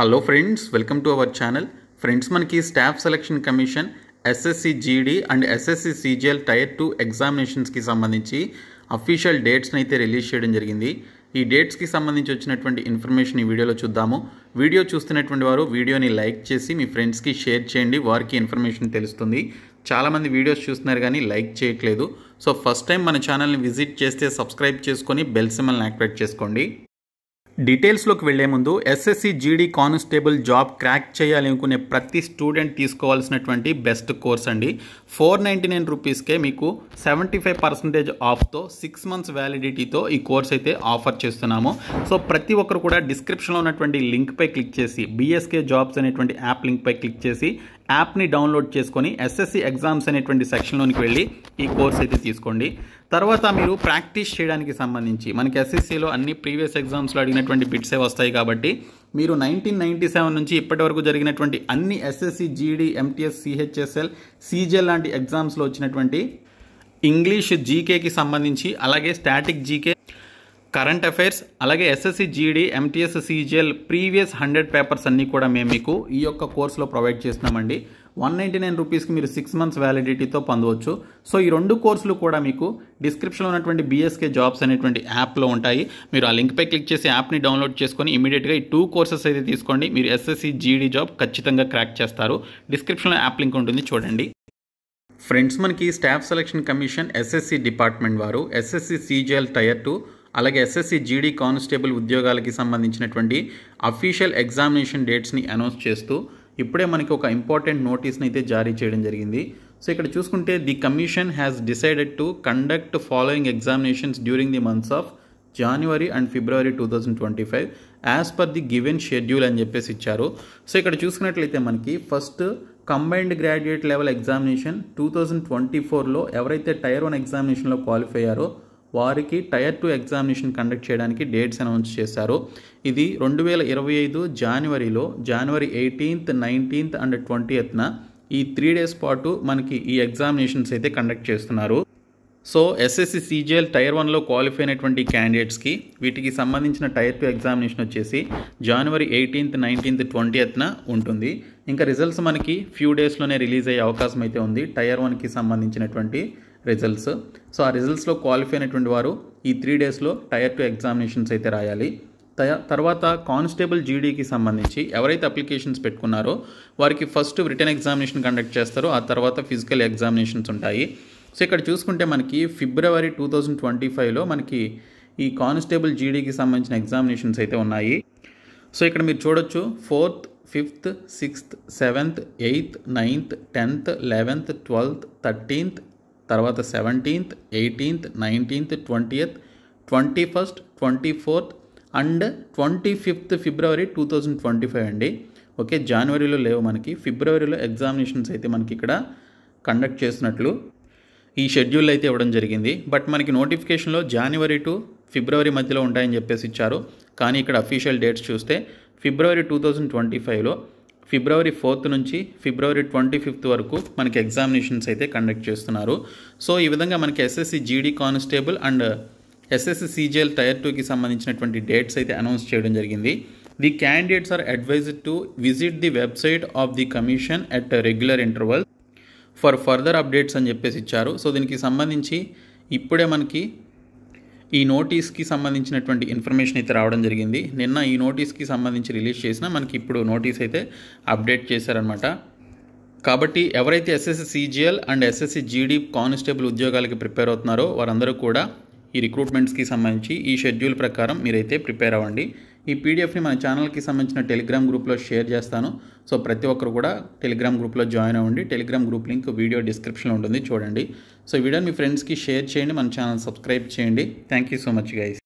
Hello friends, welcome to our channel. Friends, మనకి staff selection commission SSC GD and SSC CGL tier 2 ఎగ్జామినేషన్స్కి సంబంధించి official డేట్స్ని అయితే release చేయడం జరిగింది. ఈ డేట్స్కి సంబంధించి వచ్చినటువంటి ఇన్ఫర్మేషన్ ఈ వీడియోలో చూద్దాము. వీడియో చూస్తున్నటువంటి వారు వీడియోని లైక్ చేసి మీ ఫ్రెండ్స్కి షేర్ చేయండి, వారికి ఇన్ఫర్మేషన్ తెలుస్తుంది. చాలామంది వీడియోస్ చూస్తున్నారు కానీ లైక్ చేయట్లేదు. సో ఫస్ట్ టైం మన ఛానల్ని విజిట్ చేస్తే సబ్స్క్రైబ్ చేసుకొని బెల్ సింబల్ని యాక్టివేట్ చేసుకోండి. డీటెయిల్స్లోకి వెళ్లే ముందు SSC GD constable job crack చేయాలి అనుకునే ప్రతి స్టూడెంట్ తీసుకోవాల్సినటువంటి బెస్ట్ కోర్స్ అండి. 499 రూపీస్కే మీకు 75% ఆఫ్తో 6 months వ్యాలిడిటీతో ఈ కోర్స్ అయితే ఆఫర్ చేస్తున్నాము. సో ప్రతి ఒక్కరు కూడా డిస్క్రిప్షన్లో ఉన్నటువంటి లింక్పై క్లిక్ చేసి బిఎస్కే జాబ్స్ అనేటువంటి యాప్ లింక్పై క్లిక్ చేసి యాప్ని డౌన్లోడ్ చేసుకొని ఎస్ఎస్సి ఎగ్జామ్స్ అనేటువంటి సెక్షన్లోనికి వెళ్ళి ఈ కోర్స్ అయితే తీసుకోండి. తర్వాత మీరు ప్రాక్టీస్ చేయడానికి సంబంధించి మనకి ఎస్ఎస్సిలో అన్ని ప్రీవియస్ ఎగ్జామ్స్లో అడిగినటువంటి బిట్సే వస్తాయి కాబట్టి మీరు 1997 నుంచి ఇప్పటి వరకు జరిగినటువంటి అన్ని SSC GD MTS CHSL CGL లాంటి ఎగ్జామ్స్లో వచ్చినటువంటి ఇంగ్లీష్ జీకేకి సంబంధించి, అలాగే స్టాటిక్ జీకే, కరెంట్ అఫైర్స్, అలాగే SSC GD MTS CGL previous 100 papers అన్నీ కూడా మేము మీకు ఈ యొక్క కోర్సులో ప్రొవైడ్ చేస్తున్నామండి. 199 రూపీస్కి మీరు 6 months వ్యాలిడిటీతో పొందవచ్చు. సో ఈ రెండు కోర్సులు కూడా మీకు డిస్క్రిప్షన్లో ఉన్నటువంటి బిఎస్కే జాబ్స్ అనేటువంటి యాప్లో ఉంటాయి. మీరు ఆ లింక్పై క్లిక్ చేసి యాప్ని డౌన్లోడ్ చేసుకొని ఇమీడియట్గా ఈ 2 కోర్సెస్ అయితే తీసుకోండి. మీరు ఎస్ఎస్సి జీడీ జాబ్ ఖచ్చితంగా క్రాక్ చేస్తారు. డిస్క్రిప్షన్లో యాప్ లింక్ ఉంటుంది, చూడండి. ఫ్రెండ్స్, మనకి staff selection commission SSC department వారు ఎస్ఎస్సి సీజీఎల్ టైర్ 2 అలాగే ఎస్ఎస్సి జీడీ కానిస్టేబుల్ ఉద్యోగాలకి సంబంధించినటువంటి అఫీషియల్ ఎగ్జామినేషన్ డేట్స్ని అనౌన్స్ చేస్తూ ఇప్పుడే మనకి ఒక ఇంపార్టెంట్ నోటీస్ని అయితే జారీ చేయడం జరిగింది. సో ఇక్కడ చూసుకుంటే the commission has decided to conduct following examinations during the months of January and February 2025 as per the given schedule అని చెప్పేసి ఇచ్చారు. సో ఇక్కడ చూసుకున్నట్లయితే మనకి first combined graduate level examination 2024లో ఎవరైతే టైర్ 1 ఎగ్జామినేషన్లో క్వాలిఫై అయ్యారో వారికి టైర్ 2 ఎగ్జామినేషన్ కండక్ట్ చేయడానికి డేట్స్ అనౌన్స్ చేశారు. ఇది 2025 జనవరిలో January 18th, 19th and 20th ఈ 3 days పాటు మనకి ఈ ఎగ్జామినేషన్స్ అయితే కండక్ట్ చేస్తున్నారు. సో ఎస్ఎస్సి సీజీఎల్ టైర్ 1లో క్వాలిఫై అయినటువంటి క్యాండిడేట్స్కి వీటికి సంబంధించిన టైర్ 2 ఎగ్జామినేషన్ వచ్చేసి January 18th, 19th, 20th ఉంటుంది. ఇంకా రిజల్ట్స్ మనకి ఫ్యూ డేస్లోనే రిలీజ్ అయ్యే అవకాశం అయితే ఉంది టైర్ 1కి సంబంధించినటువంటి రిజల్ట్స్. సో ఆ రిజల్ట్స్లో క్వాలిఫై అయినటువంటి వారు ఈ 3 daysలో టైర్ 2 ఎగ్జామినేషన్స్ అయితే రాయాలి. తర్వాత కానిస్టేబుల్ జీడీకి సంబంధించి ఎవరైతే అప్లికేషన్స్ పెట్టుకున్నారో వారికి ఫస్ట్ రిటన్ ఎగ్జామినేషన్ కండక్ట్ చేస్తారో ఆ తర్వాత ఫిజికల్ ఎగ్జామినేషన్స్ ఉంటాయి. సో ఇక్కడ చూసుకుంటే మనకి February 2025లో మనకి ఈ కానిస్టేబుల్ జీడీకి సంబంధించిన ఎగ్జామినేషన్స్ అయితే ఉన్నాయి. సో ఇక్కడ మీరు చూడొచ్చు 4th, 5th, 6th, 7th, 8th, 9th, 10th, 11th, 12th, 13th, తర్వాత 17th, 18th, 19th, 20th, 21st, 24th and 25th February 2025 అండి. ఓకే, జనవరిలో లేవు, మనకి ఫిబ్రవరిలో ఎగ్జామినేషన్స్ అయితే మనకి ఇక్కడ కండక్ట్ చేసినట్లు ఈ షెడ్యూల్ అయితే ఇవ్వడం జరిగింది. బట్ మనకి నోటిఫికేషన్లో January to February మధ్యలో ఉంటాయని చెప్పేసి ఇచ్చారు. కానీ ఇక్కడ అఫీషియల్ డేట్స్ చూస్తే February 2025లో February 4th నుంచి February 25th వరకు మనకి ఎగ్జామినేషన్స్ అయితే కండక్ట్ చేస్తున్నారు. సో ఈ విధంగా మనకి SSC GD constable and SSC CGL tier 2కి సంబంధించినటువంటి డేట్స్ అయితే అనౌన్స్ చేయడం జరిగింది. The candidates are advised to visit the website of the commission at regular interval for further updates అని చెప్పేసి ఇచ్చారు. సో దీనికి సంబంధించి ఇప్పుడే మనకి ఈ నోటీస్కి సంబంధించినటువంటి ఇన్ఫర్మేషన్ అయితే రావడం జరిగింది. నిన్న ఈ నోటీస్కి సంబంధించి రిలీజ్ చేసినా మనకి ఇప్పుడు నోటీస్ అయితే అప్డేట్ చేశారనమాట. కాబట్టి ఎవరైతే SSC CGL and SSC GD constable ఉద్యోగాలకి ప్రిపేర్ అవుతున్నారో వారందరూ కూడా ఈ రిక్రూట్మెంట్స్కి సంబంధించి ఈ షెడ్యూల్ ప్రకారం మీరైతే ప్రిపేర్ అవ్వండి. ఈ పీడిఎఫ్ని మన ఛానల్కి సంబంధించిన టెలిగ్రామ్ గ్రూప్లో షేర్ చేస్తాను. సో ప్రతి ఒక్కరు కూడా టెలిగ్రామ్ గ్రూప్లో జాయిన్ అవ్వండి. టెలిగ్రామ్ గ్రూప్ లింక్ వీడియో డిస్క్రిప్షన్లో ఉంటుంది, చూడండి. సో ఈ వీడియోని మీ ఫ్రెండ్స్కి షేర్ చేయండి, మన ఛానల్ సబ్స్క్రైబ్ చేయండి. Thank you so much guys.